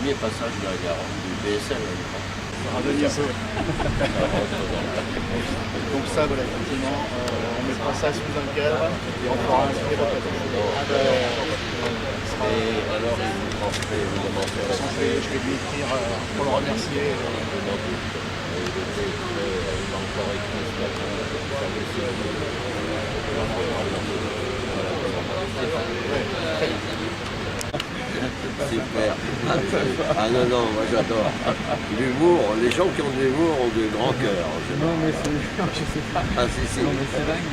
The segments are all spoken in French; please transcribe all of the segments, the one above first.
premier passage de la Garonne, du BSL à l'époque. Donc ça, voilà, effectivement, on mettra ça sous un cadre et on fera un spray Et alors, il vous transmet évidemment sur la je vais lui écrire pour le remercier. Il m'a encore écrit ce matin, super. Ah non, non, moi j'adore. L'humour, les gens qui ont de l'humour ont de grands cœurs. Non, mais c'est. Je sais pas. Ah si, si. Non, mais c'est dingue.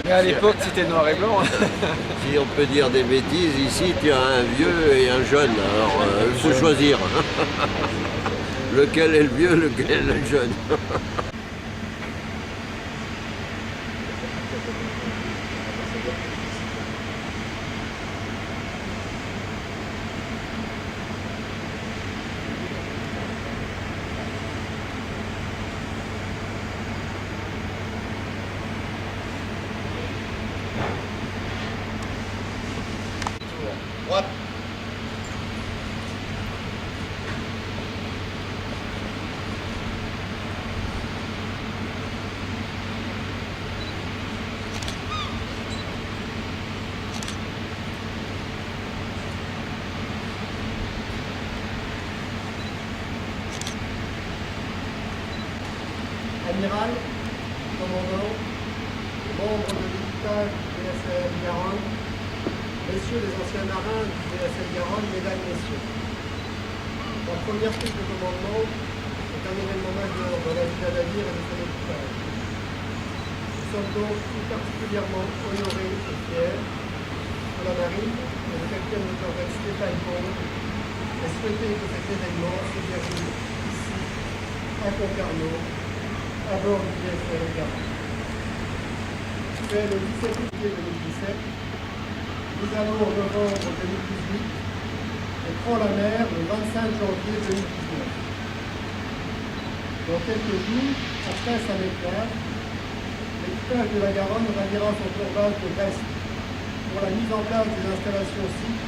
Mais à l'époque, c'était noir et blanc. Si on peut dire des bêtises, ici tu as un vieux et un jeune. Alors il faut choisir. Lequel est le vieux, lequel est le jeune. Droite. Amiral, commandant, membre de l'équipage du VSL Garonne, messieurs les anciens marins du VSL Garonne, mesdames, messieurs. La première prise de commandement est un événement majeur dans la vie d'un navire et de son équipage. Nous sommes donc tout particulièrement honorés et fiers que la marine et le capitaine de corvette Stéphane Pond ait souhaité que cet événement se déroule ici, à Concarneau, à bord du VSL Garonne. C'est le 17 juillet 2017. Nous allons en novembre 2018 et prend la mer le 25 janvier 2019. Dans quelques jours, après sa éclate, l'équipage de la Garonne ravira son tournage de Brest pour la mise en place des installations sites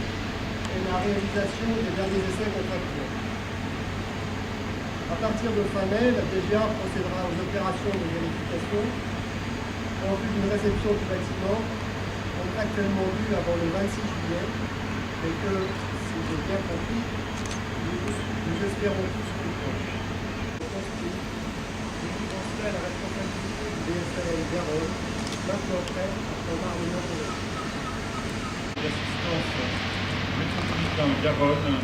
et la réalisation des derniers essais contractuels. À partir de fin mai, la DGA procédera aux opérations de vérification en vue d'une réception du bâtiment contractuellement due avant le 26 juillet et que, si j'ai bien compris, nous espérons tous plus proches. Je vous transmets la responsabilité du VSL Garonne, maintenant prêt à prendre le nom de L'assistance métropolitain Garonne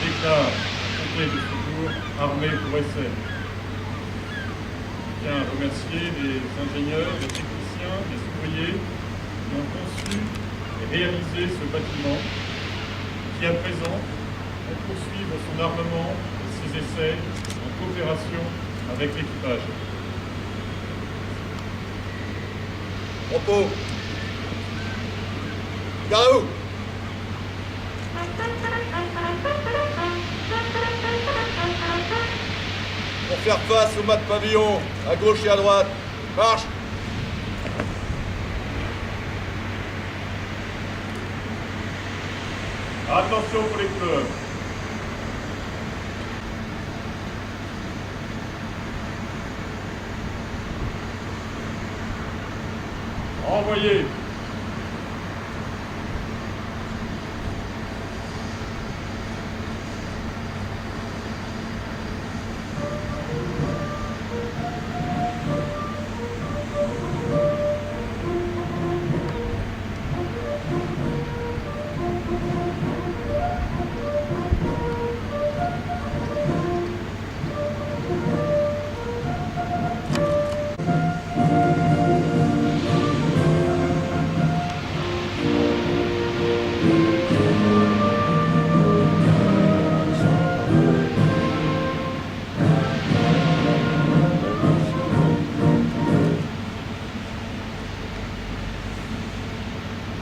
déclare complet de secours armé pour essai. Je tiens à remercier les ingénieurs, les techniciens, les ouvriers qui ont conçu et réalisé ce bâtiment qui, à présent, vont poursuivre son armement et ses essais en coopération avec l'équipage. repos. Garou. Pour faire face au mât de pavillon, à gauche et à droite. Marche. Attention pour les fleurs. Envoyez.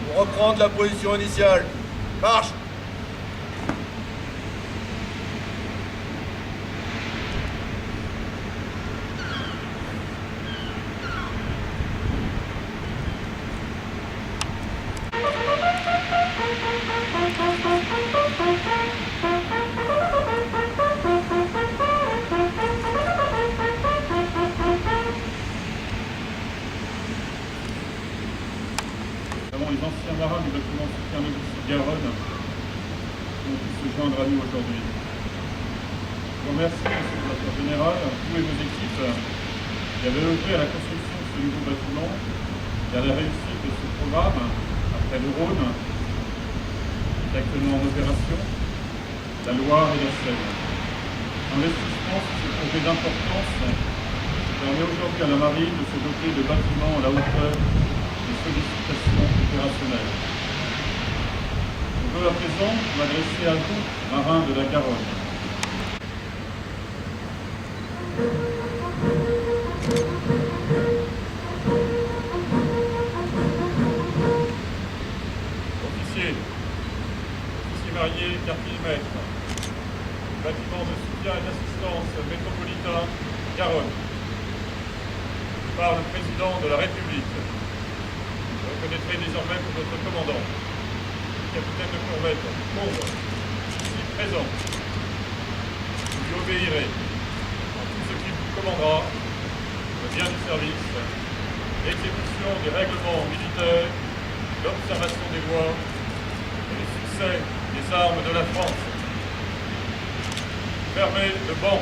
Pour reprendre la position initiale. Marche. anciens marins du bâtiment soutien logistique Garonne qui ont pu se joindre à nous aujourd'hui. Je vous remercie, Monsieur le Directeur Général, vous et vos équipes qui avez œuvré à la construction de ce nouveau bâtiment et à la réussite de ce programme après le Rhône, qui est actuellement en opération, la Loire et la Seine. L'investissement sur ce projet d'importance permet aujourd'hui à la marine de se doter de bâtiments à la hauteur des sollicitations opérationnelles. Je veux à présent m'adresser à vous, marins de la Garonne. Officiers mariés, quartier-maître, bâtiment de soutien et d'assistance métropolitain Garonne, par le président de la République. Vous reconnaîtrez désormais pour votre commandant, le capitaine de corvette Combe, ici présent. Vous lui obéirez en tout ce qu'il vous commandera, le bien du service, l'exécution des règlements militaires, l'observation des lois et le succès des armes de la France. Fermez le banc.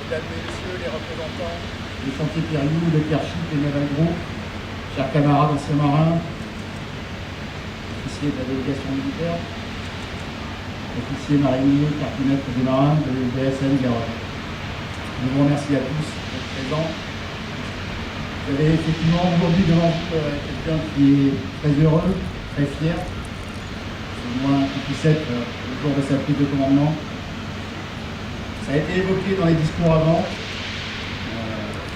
Mesdames et messieurs les représentants Les chantiers Pierre-Loup, de Pierre-Chip et Naval Group, chers camarades anciens marins, officiers de la délégation militaire, officiers mariniers, quartier-maîtres des marins de l'UBSN Garonne. Je vous remercie à tous d'être présents. Vous avez effectivement aujourd'hui devant vous quelqu'un qui est très heureux, très fier. C'est au moins qu'il puisse être le jour de sa prise de commandement. Ça a été évoqué dans les discours avant.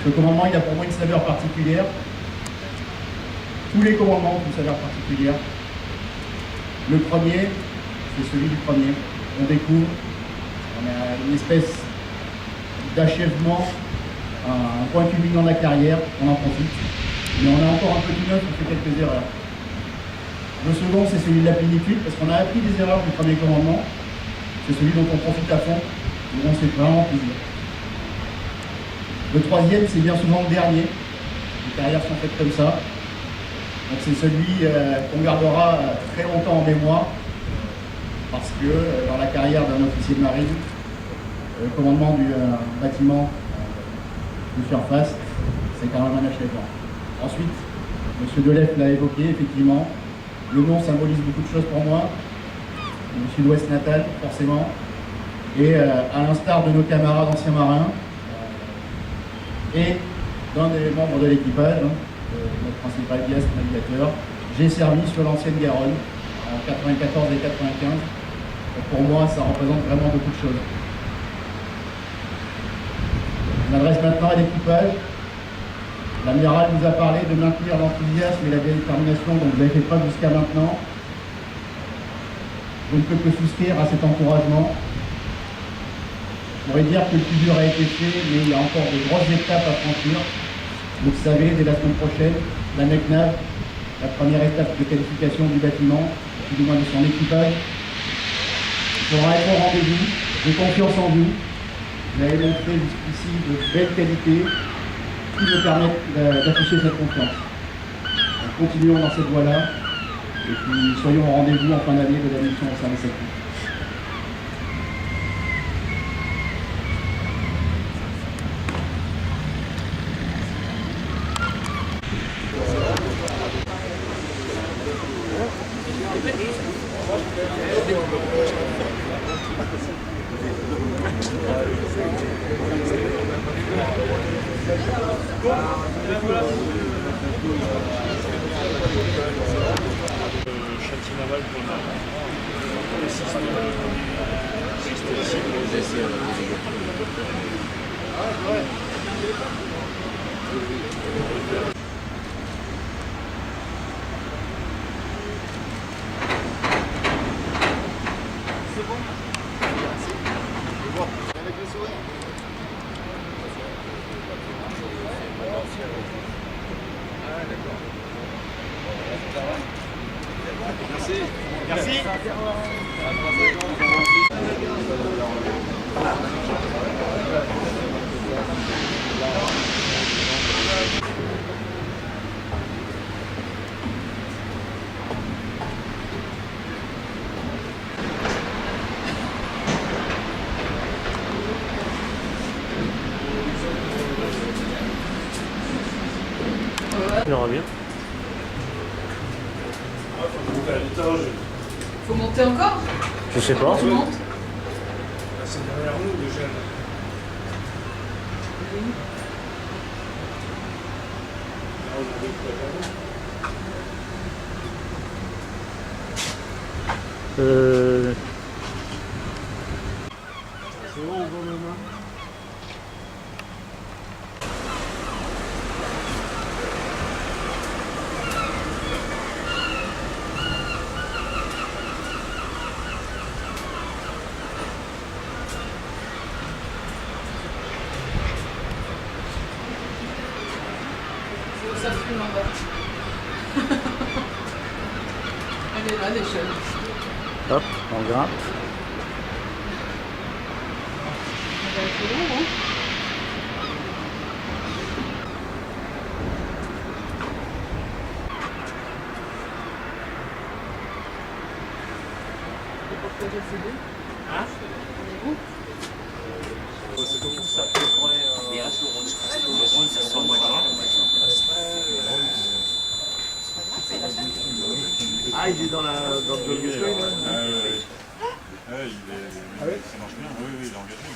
Ce commandement, il a pour moi une saveur particulière. Tous les commandements ont une saveur particulière. Le premier, c'est celui du premier. On découvre, on a une espèce d'achèvement, un point culminant de la carrière, on en profite. Mais on a encore un petit neuf, on fait quelques erreurs. Le second, c'est celui de la plénitude, parce qu'on a appris des erreurs du premier commandement. C'est celui dont on profite à fond. Et on se fait vraiment plaisir. Le troisième, c'est bien souvent le dernier. Les carrières sont faites comme ça. Donc c'est celui qu'on gardera très longtemps en mémoire. Parce que dans la carrière d'un officier de marine, le commandement du bâtiment de surface, c'est quand même un achèvement. Ensuite, M. Delef l'a évoqué, effectivement. Le nom symbolise beaucoup de choses pour moi. Le sud-ouest natal, forcément. Et à l'instar de nos camarades anciens marins et d'un des membres de l'équipage, notre principal guest, navigateur, j'ai servi sur l'ancienne Garonne en 94 et 95. Et pour moi, ça représente vraiment beaucoup de choses. Je m'adresse maintenant à l'équipage. L'amiral nous a parlé de maintenir l'enthousiasme et la détermination dont vous avez fait preuve jusqu'à maintenant. Je ne peux que souscrire à cet encouragement. On pourrait dire que le plus dur a été fait, mais il y a encore de grosses étapes à franchir. Vous le savez, dès la semaine prochaine, la NECNAV, la première étape de qualification du bâtiment, du moins de son équipage, pourra être au rendez-vous. J'ai confiance en vous. Vous avez montré jusqu'ici de belles qualités qui me permettent d'afficher cette confiance. Donc, continuons dans cette voie-là et puis soyons au rendez-vous en fin d'année de la mission au service actif. Chantier naval pour le système Merci. Il aura bien. Faut monter encore? Je sais pas. Tu montes? C'est derrière nous déjà. Euh... C'est bon, on va le main. Ça fume en bas. Elle est là l'échelle. Hop, on grimpe. C'est long, hein? Ah, il est dans le Golgotha, là. Ça marche bien, oui, il est engagé.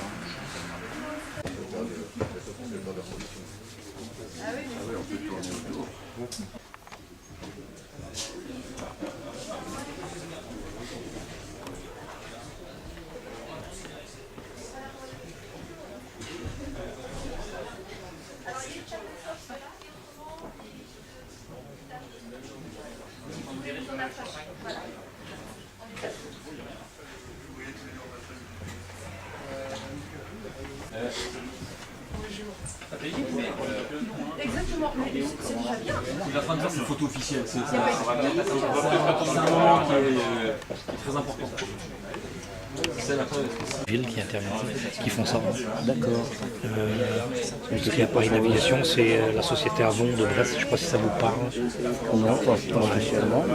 Exactement, mais c'est déjà bien. Il est en train de faire une photo officielle. C'est un moment qui est très important. C'est la Ville qui intervient, qui font ça. D'accord. Qui appareil navigation, c'est la société Avon de Brest. Je ne sais pas si ça vous parle. Non, pas spécialement.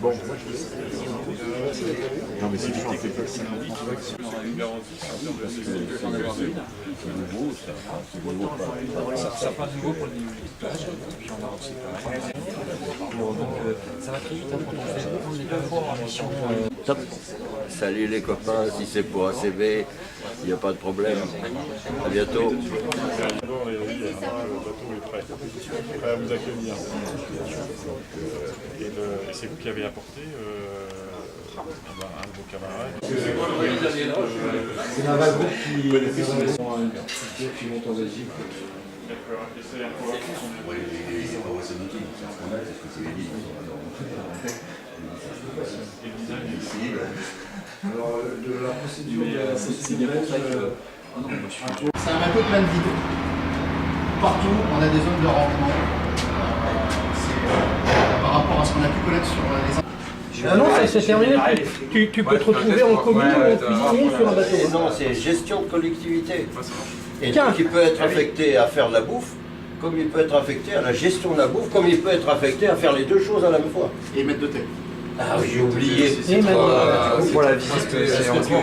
Bon, non mais c'est technique, c'est une garantie sur de sécurité. Ça pas nouveau pour le niveau de puis on a aussi ça va très vite quand on est deux fois en mission. Top. Salut les copains, si c'est pour ACB, il n'y a pas de problème. À bientôt. D'abord, le bateau est prêt à vous accueillir. Et c'est vous qui avez apporté un de vos camarades. C'est un wagon qui monte en Belgique. D'accord, et c'est un pouvoir. Alors, de la procédure, c'est un bateau plein de vide. Partout, on a des zones de rendement. Par rapport à ce qu'on a pu connaître sur les... Ah non, c'est terminé. Tu peux te retrouver en commune ou en cuisinier sur un bateau. Non, c'est gestion de collectivité. Et donc il peut être affecté à faire de la bouffe, comme il peut être affecté à la gestion de la bouffe, comme il peut être affecté à faire les deux choses à la même fois. Et mettre de tête. Ah oui, j'ai oublié. Pour la visite, c'est encore.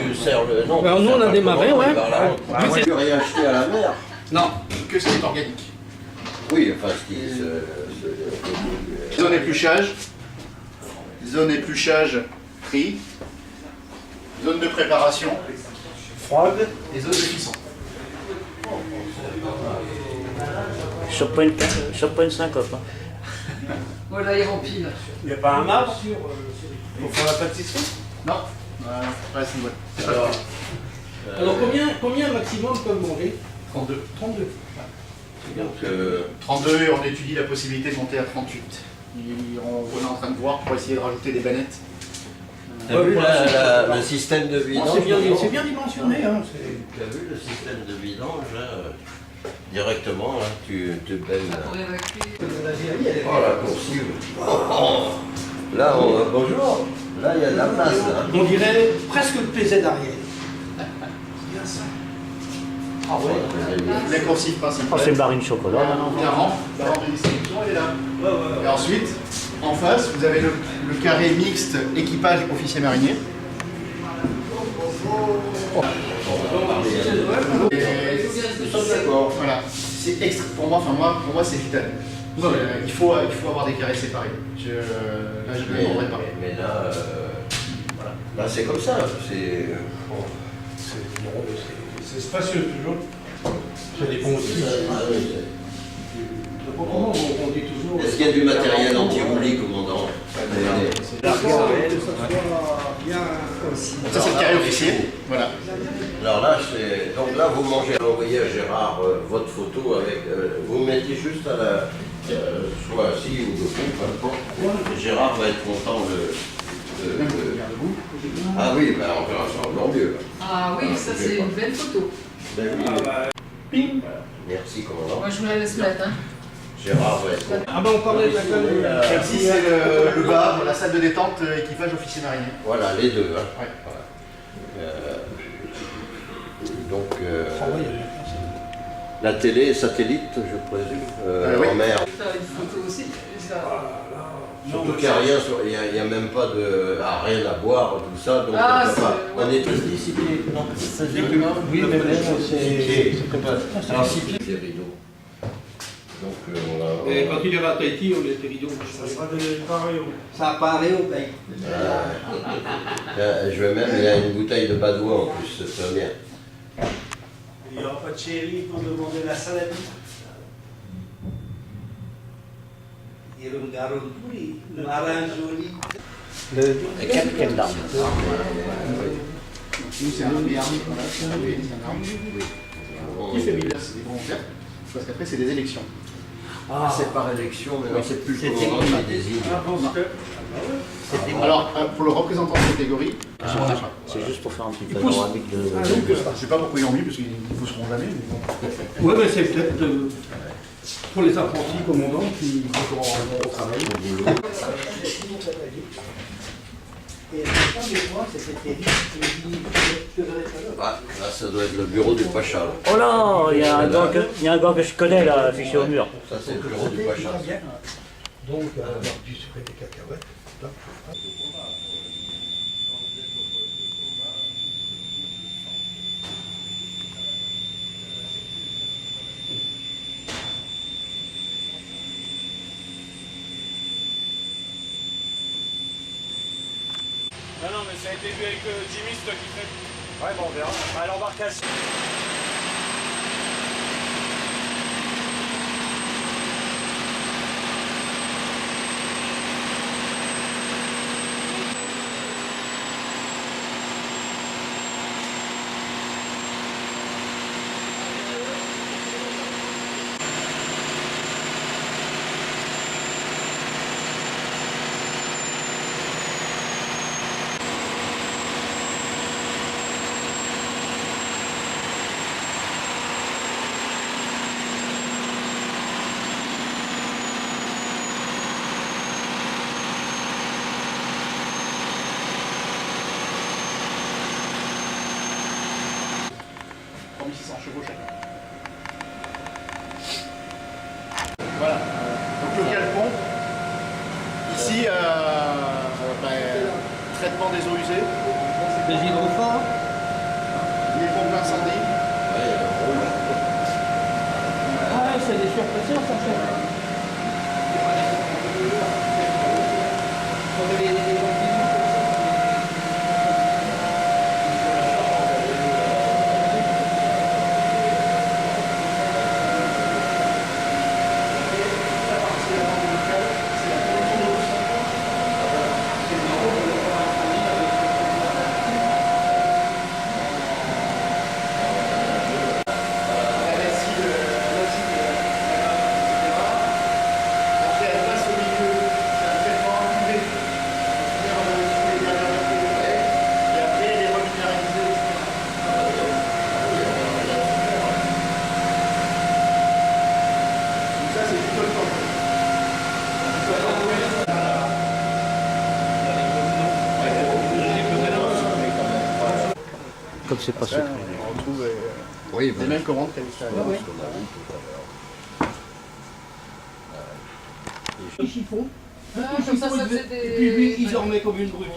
Non, Alors nous on a démarré, ouais. Tu peux réacheter à la mer. Non, que ce qui est organique. Oui, enfin, ce qui Zone épluchage. Zone épluchage pris. Zone de préparation. Froide. Et zone de cuisson. Sur point de syncope. Hein. Voilà, il remplit là. Il n'y a pas un arbre pour faire la pâtisserie? Non. Pas à ce niveau. Alors combien maximum peuvent manger? 32. 32. donc, 32 et on étudie la possibilité de monter à 38. On est en train de voir pour essayer de rajouter des bannettes. t'as vu le système de vidange? C'est bien dimensionné. Hein, Tu as vu le système de vidange là, directement, là, tu baies. Pour évacuer. Oh la coursive. Là, bonjour. Là, il y a de la place. Là. on dirait presque le PZ arrière. C'est bien ça. Ah ouais. La coursive principale. Oh, c'est une barine chocolat. La rampe de distribution, elle est là. Et ensuite, en face, vous avez le carré mixte équipage officier marinier. Nous sommes d'accord. Voilà. C'est extra. Pour moi, c'est vital. Il faut avoir des carrés séparés. Là, je ne le demanderai pas. Mais là, voilà. Là, c'est comme ça. C'est spacieux toujours. Ça dépend aussi. Comment on dit toujours. Est-ce qu'il y a du matériel anti-roulis, commandant? Que ça soit bien aussi. Ça, c'est le carré officier. Voilà. Alors là, donc là, vous mangez, envoyez à Gérard votre photo avec. Vous mettez juste à la. Soit assis ou debout, peu importe. Et Gérard va être content Ah oui, ben on verra ça encore mieux. Ah oui, ça c'est une belle photo. Ben oui. Ping. Merci, commandant. Moi je me la laisse mettre. Hein. Gérard va être content. Ah ben on parlait de la gueule. Ici, c'est le bar, la salle de détente, équipage officier marinier. Voilà, les deux. Hein. Ouais. Voilà. Donc, la télé satellite, je présume, Oui. en mer. Faire une photo aussi. Ça. Surtout qu'il n'y a rien, il n'y a même pas de, rien à boire, tout ça, donc Ah, on peut pas. c'est- On est tous disciplinés. Non, ça dit que Oui, mais même, c'est alors 6 pieds. Les rideaux. Donc on a. Et quand il ira à Tahiti, on les rideaux. Ça apparaît au pays. Je vais même, il y a une bouteille de Badois en plus, c'est très bien. Il n'y aura pas de chéri pour demander la salade. Il y a le garouli, le maranjoli. Quelle dame. Nous, c'est un arme. Voilà. C'est un arme. Qui fait mille? C'est des volontaires. Parce qu'après, c'est des élections. Ah, c'est par élection, mais non, c'est plus le commandant qui désigne. Alors, pour le représentant de catégorie, C'est juste pour faire un petit Il pousse. panoramique de. je sais pas pourquoi ils l'ont mis, parce qu'ils ne pousseront jamais. Mais bon. Ouais, mais c'est peut-être pour les apprentis commandants qui vont au travail. Et la femme de moi, c'était Eric qui me dit que je Ah, là, ça doit être le bureau du Pacha. Là. Oh là, il y a un gars que je connais là, affiché au mur. Ça, c'est le bureau du Pacha. Donc, du secret des cacahuètes. Non, mais ça a été vu avec Jimmy, c'est toi qui fais. Ouais, bon, on verra. À l'embarcation. Voilà. Donc le galpon. Ici, traitement des eaux usées. Des hydrophores. Les pompes d'incendie. Ah, c'est des surpresseurs, ça fait. Comme c'est pas secret. On retrouve Oui, les mêmes commandes qu'à l'extérieur. Les chiffons. Comme ça faisait des... Et puis lui, il en met comme une brute.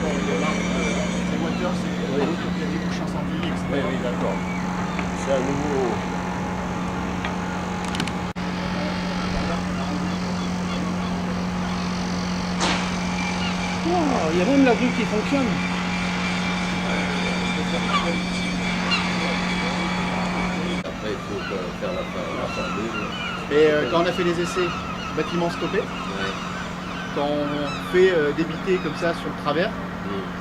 Les moteurs, c'est il y a des bouches incendies, etc. oui, d'accord. C'est un nouveau. Oh, il y a même la grue qui fonctionne. Après, il faut faire la formule. Et quand on a fait les essais, bâtiment stoppé, Ouais. quand on fait débiter comme ça sur le travers,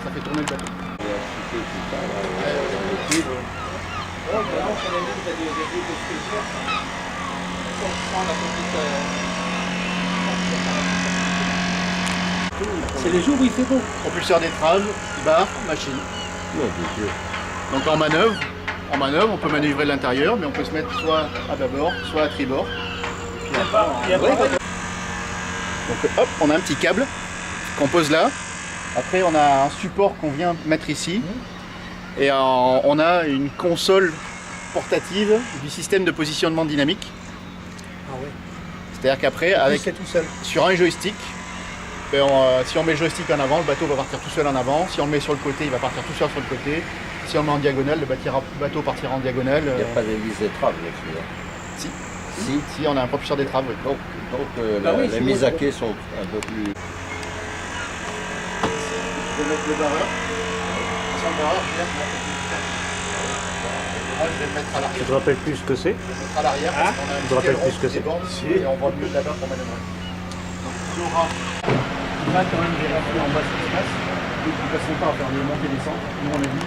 ça fait tourner le bateau. Et appliquer tout ça, là, dans le cuivre. C'est les jours où il fait beau. Propulseur d'étrave, barre, machine. Non, bien sûr. Donc en manœuvre, on peut manœuvrer l'intérieur, mais on peut se mettre soit à bâbord, soit à tribord. Et puis après, donc hop, on a un petit câble qu'on pose là. Après, on a un support qu'on vient mettre ici. Et on a une console portative du système de positionnement dynamique. Ah ouais. C'est-à-dire qu'après, avec C'est tout seul. sur un joystick, ben, si on met le joystick en avant, le bateau va partir tout seul en avant. Si on le met sur le côté, il va partir tout seul sur le côté. Si on le met en diagonale, le bateau partira en diagonale. Il n'y a pas d'hélice d'étrave, bien sûr. Si. Si. Si, on a un propulseur d'étrave, oui. Donc Bah oui, les c'est mises moi, à quai sont un peu plus. Je vais mettre le barreur. Sur le barreur, je vais le mettre à l'arrière. Tu te rappelles plus ce que c'est? Je vais le mettre à l'arrière parce qu'on a un Tu te petit rappelles aileron plus ce que qui c'est? déborde et on voit mieux là-bas pour manœuvrer. Donc Zora, il va quand même vérifier en bas ce qui se passe. Donc il ne passe pas à faire des montées et descentes. Nous on a dit